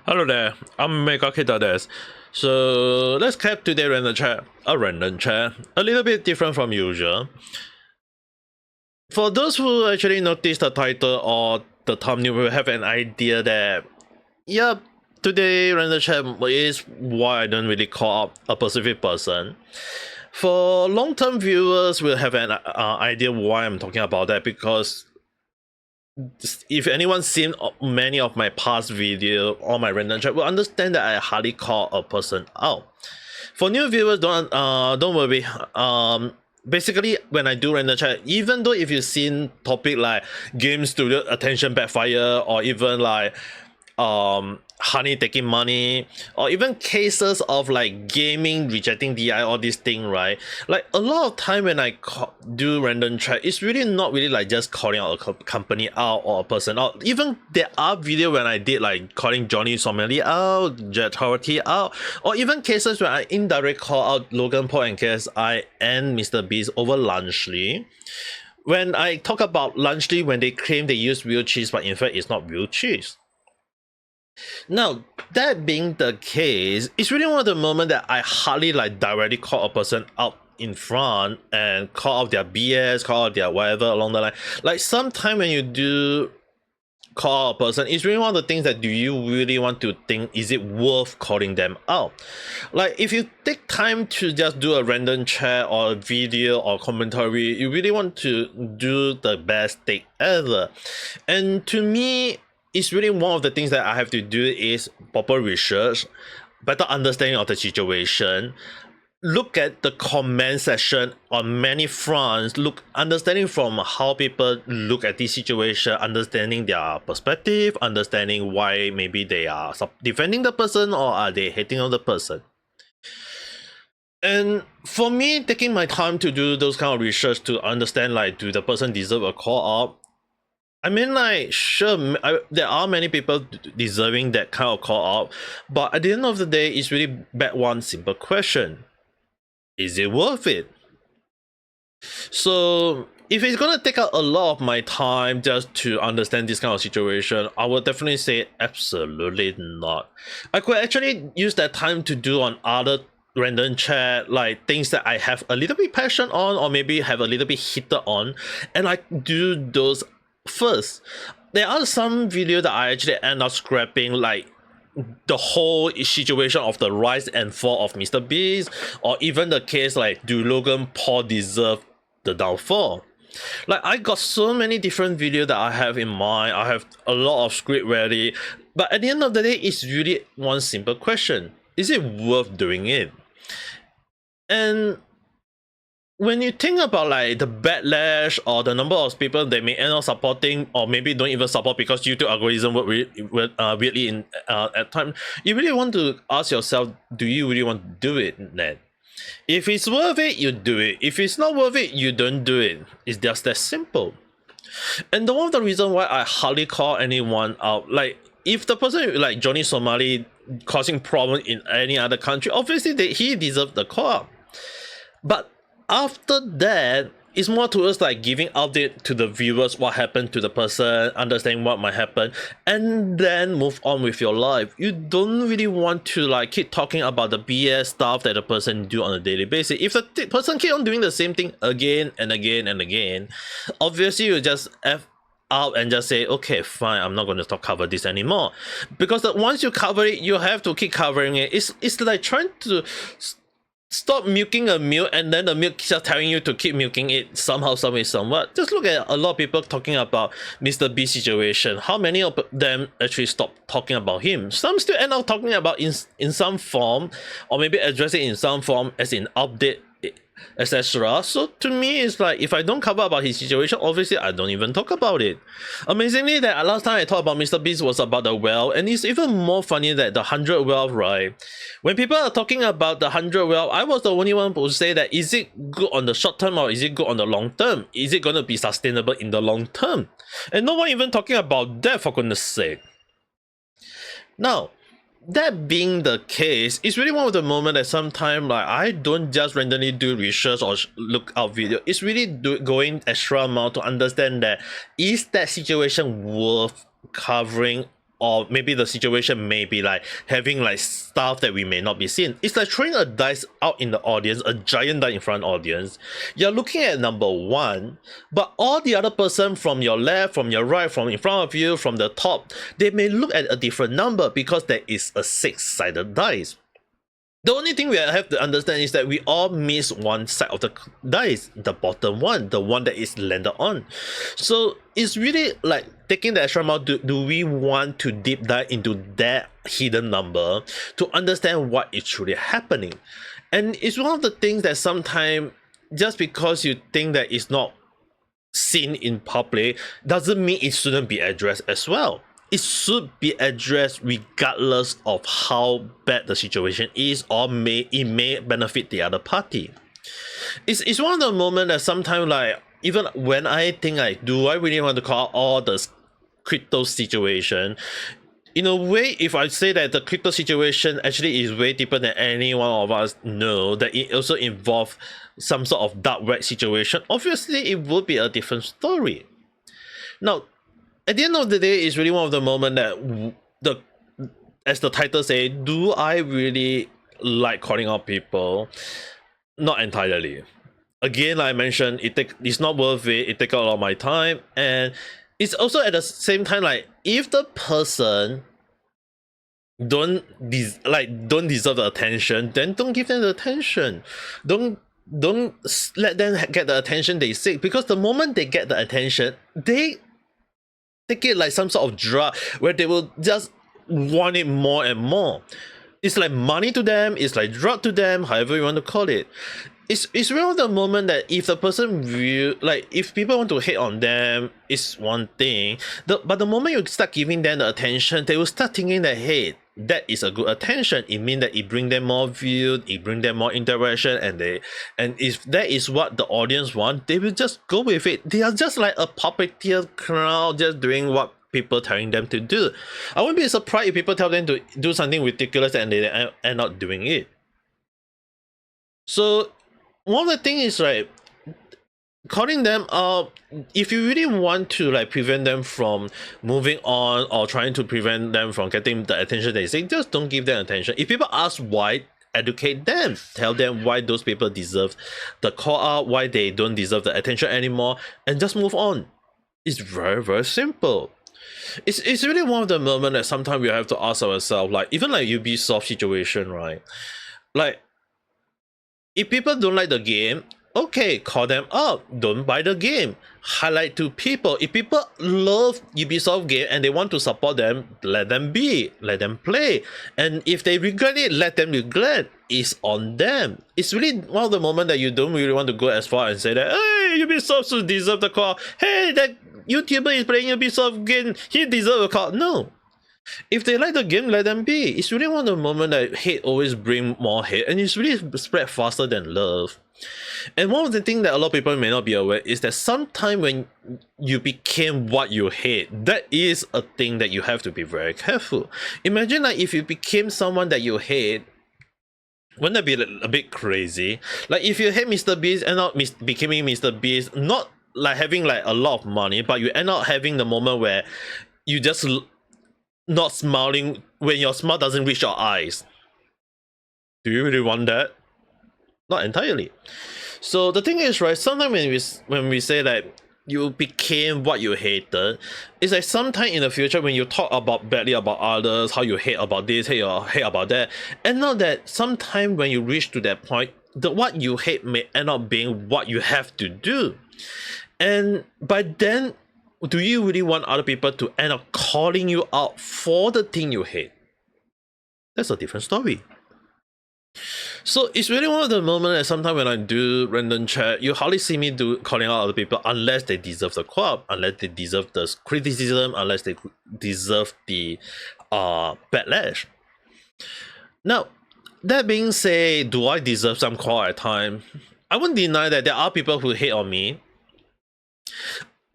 Hello there, I'm Ame Gakita. So let's cap today random chat, a little bit different from usual. For those who actually noticed the title or the thumbnail, will have an idea that yeah, today random chat is why I don't really call out a specific person. For long-term viewers, will have an idea why I'm talking about that, because if anyone's seen many of my past video or my random chat will understand that I hardly call a person out. For new viewers, don't worry. Basically, when I do random chat, even though if you've seen topic like game studio attention backfire, or even like honey taking money, or even cases of like gaming rejecting DI, all this thing, right? Like a lot of time when I do random chat, it's really not really like just calling out a company out or a person out. Even there are video when I did like calling Johnny Somali out, Jet Horty out, or even cases where I indirect call out Logan Paul and KSI and Mr. Beast over Lunchly. When I talk about Lunchly, when they claim they use real cheese, but in fact it's not real cheese. Now, that being the case, it's really one of the moments that I hardly like directly call a person out in front and call out their BS, call out their whatever along the line. Like sometime when you do call out a person, it's really one of the things that do you really want to think, is it worth calling them out? Like if you take time to just do a random chat or a video or commentary, you really want to do the best take ever. And to me, it's really one of the things that I have to do is proper research, better understanding of the situation, look at the comment section on many fronts, understanding from how people look at this situation, understanding their perspective, understanding why maybe they are defending the person or are they hating on the person. And for me, taking my time to do those kind of research to understand like, do the person deserve a call out? I mean, like, sure, there are many people deserving that kind of call out, but at the end of the day, it's really back one simple question. Is it worth it? So, if it's gonna take out a lot of my time just to understand this kind of situation, I would definitely say absolutely not. I could actually use that time to do on other random chat, like things that I have a little bit passion on, or maybe have a little bit heated on, and I do those first. There are some videos that I actually end up scrapping, like the whole situation of the rise and fall of Mr. Beast, or even the case like, do Logan Paul deserve the downfall? Like I got so many different videos that I have in mind, I have a lot of script ready, but at the end of the day, it's really one simple question: is it worth doing it? And when you think about like the backlash or the number of people they may end up supporting, or maybe don't even support because YouTube algorithm work weirdly in at time, you really want to ask yourself, do you really want to do it then? If it's worth it, you do it. If it's not worth it, you don't do it. It's just that simple. And one of the reasons why I hardly call anyone out, like if the person like Johnny Somali causing problem in any other country, obviously he deserves the call out. But after that, it's more towards like giving update to the viewers what happened to the person, understanding what might happen, and then move on with your life. You don't really want to like keep talking about the BS stuff that the person do on a daily basis. If the person keep on doing the same thing again and again and again, obviously you just F out and just say, okay, fine, I'm not going to cover this anymore. Because once you cover it, you have to keep covering it. It's like trying to stop milking a milk, and then the milk just telling you to keep milking it somehow, some way, somewhat. Just look at a lot of people talking about Mr. B situation. How many of them actually stop talking about him? Some still end up talking about in some form, or maybe address it in some form as in update, etc. So to me, it's like, if I don't cover about his situation, obviously I don't even talk about it. Amazingly, that last time I talked about Mr. Beast was about the well, and it's even more funny that the 100 well, right? When people are talking about the 100 well, I was the only one who say that, is it good on the short term or is it good on the long term? Is it going to be sustainable in the long term? And no one even talking about that, for goodness sake. Now, that being the case, it's really one of the moments that sometimes like I don't just randomly do research or look out video. It's really going extra mile to understand that, is that situation worth covering or maybe the situation may be like having like stuff that we may not be seeing. It's like throwing a dice out in the audience, a giant die in front audience. You're looking at number one, but all the other person from your left, from your right, from in front of you, from the top, they may look at a different number because there is a six-sided dice. The only thing we have to understand is that we all miss one side of the dice, the bottom one, the one that is landed on. So it's really like taking the extra mile. Do we want to deep dive into that hidden number to understand what is truly happening? And it's one of the things that sometimes just because you think that it's not seen in public doesn't mean it shouldn't be addressed as well. It should be addressed regardless of how bad the situation is, or it may benefit the other party. It's one of the moments that sometimes, like, even when I think like, do I really want to call out all the crypto situation? In a way, if I say that the crypto situation actually is way deeper than any one of us know, that it also involves some sort of dark web situation, obviously it would be a different story. Now, at the end of the day, it's really one of the moments that as the title say, do I really like calling out people? Not entirely. Again, like I mentioned, it's not worth it. It takes a lot of my time, and it's also at the same time like, if the person don't deserve the attention, then don't give them the attention. Don't let them get the attention they seek, because the moment they get the attention, they take it like some sort of drug where they will just want it more and more. It's like money to them, it's like drug to them, however you want to call it. It's really the moment that if the person if people want to hate on them, it's one thing. But the moment you start giving them the attention, they will start thinking that, hey, that is a good attention. It means that it brings them more views, it brings them more interaction, and if that is what the audience want, they will just go with it. They are just like a puppeteer crowd, just doing what people telling them to do. I wouldn't be surprised if people tell them to do something ridiculous and they end up doing it. So one of the things is, right, calling them out, if you really want to like prevent them from moving on or trying to prevent them from getting the attention they seek, just don't give them attention. If people ask why, educate them, tell them why those people deserve the call out, why they don't deserve the attention anymore, and just move on. It's very, very simple. It's really one of the moments that sometimes we have to ask ourselves, like, even like Ubisoft situation, right? Like, if people don't like the game, okay, call them out. Don't buy the game. Highlight to people. If people love Ubisoft game and they want to support them, let them be. Let them play. And if they regret it, let them regret. It's on them. It's really one of the moments that you don't really want to go as far and say that, hey, Ubisoft should deserve the call. Hey, that YouTuber is playing Ubisoft game. He deserves a call. No. If they like the game, let them be. It's really one of the moments that hate always bring more hate, and it's really spread faster than love. And one of the things that a lot of people may not be aware is that sometimes when you became what you hate, that is a thing that you have to be very careful. Imagine like if you became someone that you hate, wouldn't that be a bit crazy? Like if you hate Mr. Beast and not becoming Mr. Beast, not like having like a lot of money, but you end up having the moment where you just not smiling when your smile doesn't reach your eyes. Do you really want that? Not entirely. So the thing is, right, sometimes when we say that you became what you hated, it's like sometime in the future when you talk about badly about others, how you hate about this, hate about that, and know that sometime when you reach to that point, what you hate may end up being what you have to do. And by then, do you really want other people to end up calling you out for the thing you hate? That's a different story. So it's really one of the moments that sometimes when I do random chat, you hardly see me calling out other people unless they deserve the call, unless they deserve the criticism, unless they deserve the backlash. Now, that being said, do I deserve some call at time? I wouldn't deny that there are people who hate on me.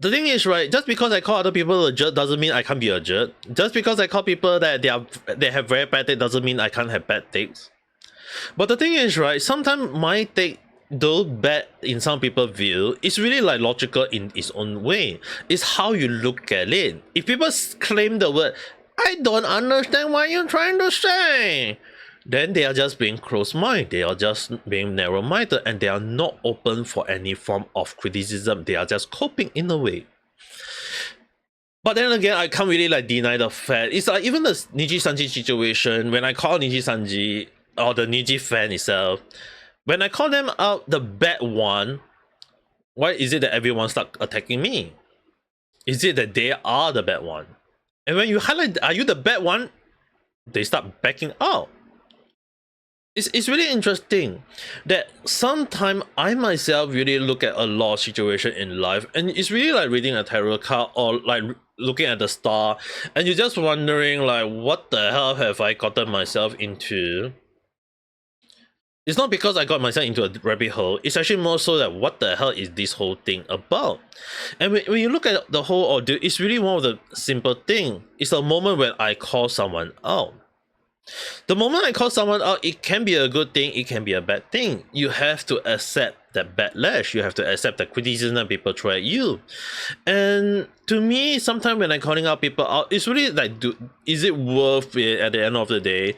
The thing is, right, just because I call other people a jerk doesn't mean I can't be a jerk. Just because I call people that they have very bad take doesn't mean I can't have bad takes. But the thing is, right, sometimes my take, though bad in some people's view, is really like logical in its own way. It's how you look at it. If people claim the word, I don't understand what you're trying to say. Then they are just being close-minded, they are just being narrow-minded, and they are not open for any form of criticism. They are just coping in a way. But then again, I can't really like deny the fact. It's like even the Niji Sanji situation, when I call Niji Sanji or the Niji fan itself, when I call them out the bad one, why is it that everyone start attacking me? Is it that they are the bad one? And when you highlight, are you the bad one? They start backing out. It's really interesting that sometimes I myself really look at a lot of situation in life, and it's really like reading a tarot card or like looking at the star, and you're just wondering like, what the hell have I gotten myself into? It's not because I got myself into a rabbit hole, it's actually more so that what the hell is this whole thing about? And when you look at the whole ordeal, it's really one of the simple thing. It's a moment when I call someone out. The moment I call someone out, it can be a good thing, it can be a bad thing. You have to accept that backlash, you have to accept the criticism that people throw at you. And to me, sometimes when I'm calling out people out, it's really like, is it worth it at the end of the day?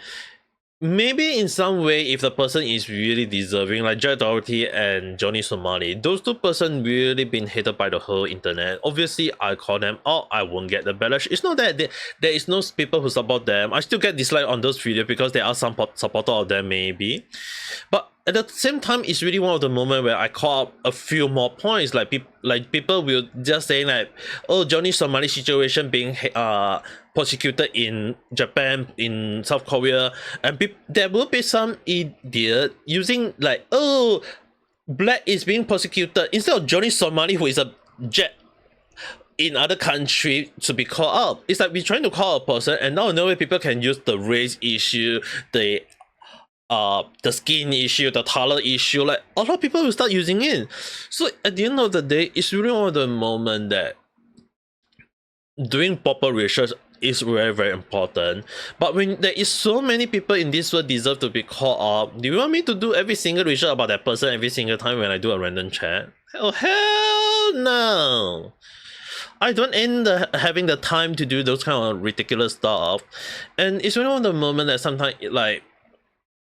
Maybe in some way, if the person is really deserving, like Jack Doherty and Johnny Somali, those two person really been hated by the whole internet. Obviously, I call them out, I won't get the backlash. It's not that there is no people who support them. I still get dislike on those videos because there are some supporter of them maybe. But at the same time, it's really one of the moments where I call up a few more points. Like people will just say like, oh, Johnny Somali situation being prosecuted in Japan, in South Korea, and there will be some idiot using like, oh, Black is being prosecuted instead of Johnny Somali, who is a jet in other country, to be called out. It's like we're trying to call a person, and now no way people can use the race issue, the skin issue, the color issue. Like a lot of people will start using it. So at the end of the day, it's really one of the moments that doing proper research is very, very important. But when there is so many people in this world deserve to be called up, do you want me to do every single research about that person every single time when I do a random chat? Oh hell no! I don't end having the time to do those kind of ridiculous stuff. And it's really one of the moments that sometimes like,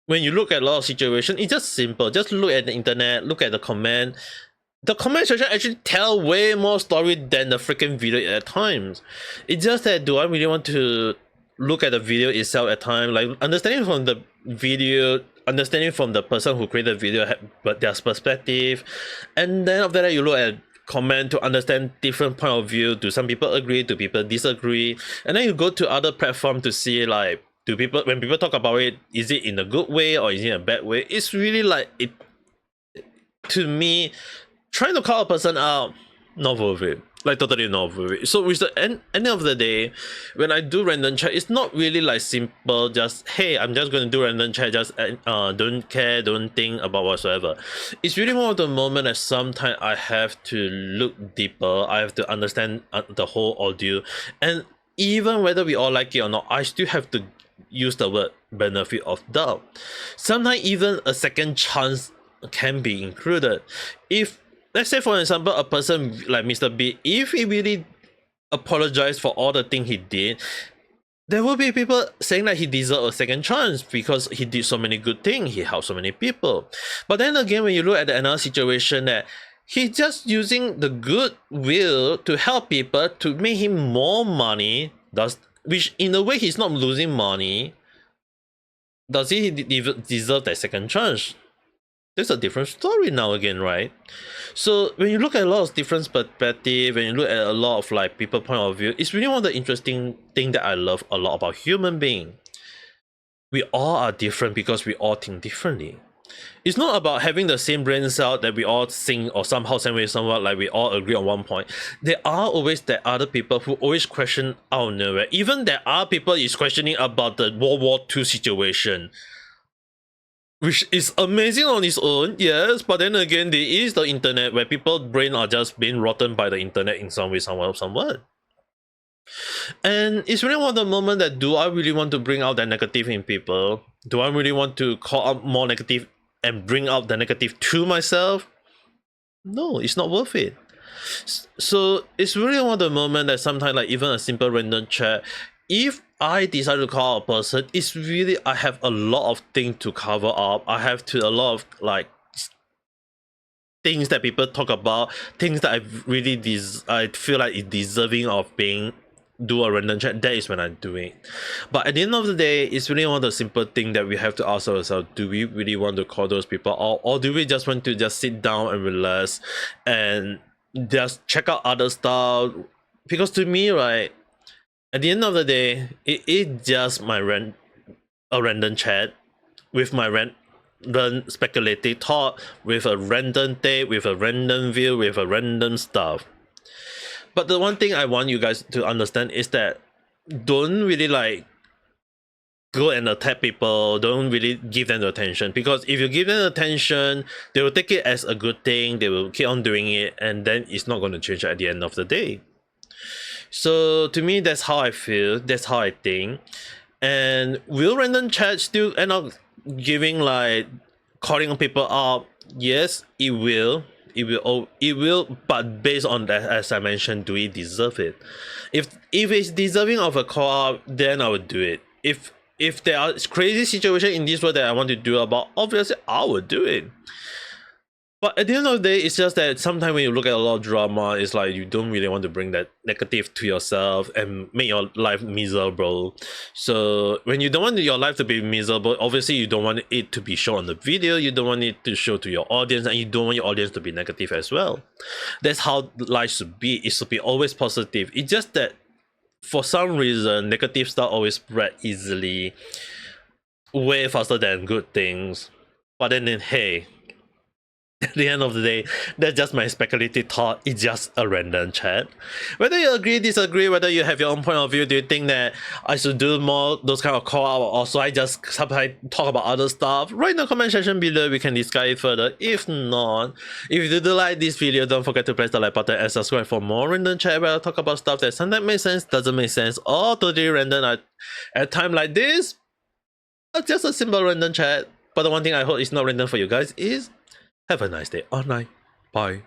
when you look at a lot of situations, it's just simple. Just look at the internet, look at the comment. The comment section actually tell way more story than the freaking video at times. It's just that, do I really want to look at the video itself at times? Like understanding from the video, understanding from the person who created the video, but their perspective, and then after that you look at comment to understand different point of view. Do some people agree? Do people disagree? And then you go to other platform to see like, do people, when people talk about it, is it in a good way or is it in a bad way? It's really like, it, to me, trying to call a person out, not worth it. Like totally not worth it. So with the end of the day, when I do random chat, it's not really like simple, just hey, I'm just going to do random chat, just don't care, don't think about whatsoever. It's really one of the moment that sometimes I have to look deeper, I have to understand the whole audio, and even whether we all like it or not, I still have to use the word benefit of doubt. Sometimes even a second chance can be included. If, let's say for example, a person like Mr. B, if he really apologized for all the things he did, there will be people saying that he deserves a second chance because he did so many good things, he helped so many people. But then again, when you look at another situation that he's just using the goodwill to help people to make him more money, which in a way he's not losing money, does he deserve that second chance? There's a different story now again, right? So when you look at a lot of different perspective, when you look at a lot of like people point of view, it's really one of the interesting thing that I love a lot about human being. We all are different because we all think differently. It's not about having the same brain cell that we all think or somehow same way somewhat like we all agree on one point. There are always the other people who always question out of nowhere. Even there are people is questioning about the World War II situation, which is amazing on its own, yes, but then again, there is the internet where people's brain are just being rotten by the internet in some way, somewhat. And it's really one of the moments that, do I really want to bring out that negative in people? Do I really want to call out more negative and bring out the negative to myself? No, it's not worth it. So it's really one of the moments that sometimes like even a simple random chat, if I decide to call out a person, it's really I have a lot of things to cover up. I have to a lot of like things that people talk about, things that I feel like it's deserving of being do a random chat. That is when I do it. But at the end of the day, it's really one of the simple things that we have to ask ourselves: do we really want to call those people, or do we just want to just sit down and relax and just check out other stuff? Because to me, right, at the end of the day, it is just a random chat with my random speculative thought, with a random date, with a random view, with a random stuff. But the one thing I want you guys to understand is that don't really like go and attack people, don't really give them the attention, because if you give them attention, they will take it as a good thing, they will keep on doing it, and then it's not going to change at the end of the day. So to me, that's how I feel, that's how I think. And will random chat still end up giving like calling people up? Yes, it will. It will, but based on that, as I mentioned, do we deserve it? If it's deserving of a call up, then I would do it. If there are crazy situation in this world that I want to do about, obviously I would do it. But at the end of the day, it's just that sometimes when you look at a lot of drama, it's like you don't really want to bring that negative to yourself and make your life miserable. So when you don't want your life to be miserable, obviously you don't want it to be shown on the video, you don't want it to show to your audience, and you don't want your audience to be negative as well. That's how life should be. It should be always positive. It's just that for some reason, negative stuff always spread easily, way faster than good things. But then hey, at the end of the day, that's just my speculative thought. It's just a random chat. Whether you agree, disagree, whether you have your own point of view, do you think that I should do more those kind of call out, or so I just sometimes talk about other stuff? Write in the comment section below, we can discuss it further. If not, if you do like this video, don't forget to press the like button and subscribe for more random chat where I talk about stuff that sometimes makes sense, doesn't make sense, or totally random at a time like this. Just a simple random chat. But the one thing I hope is not random for you guys is have a nice day. All night. Bye.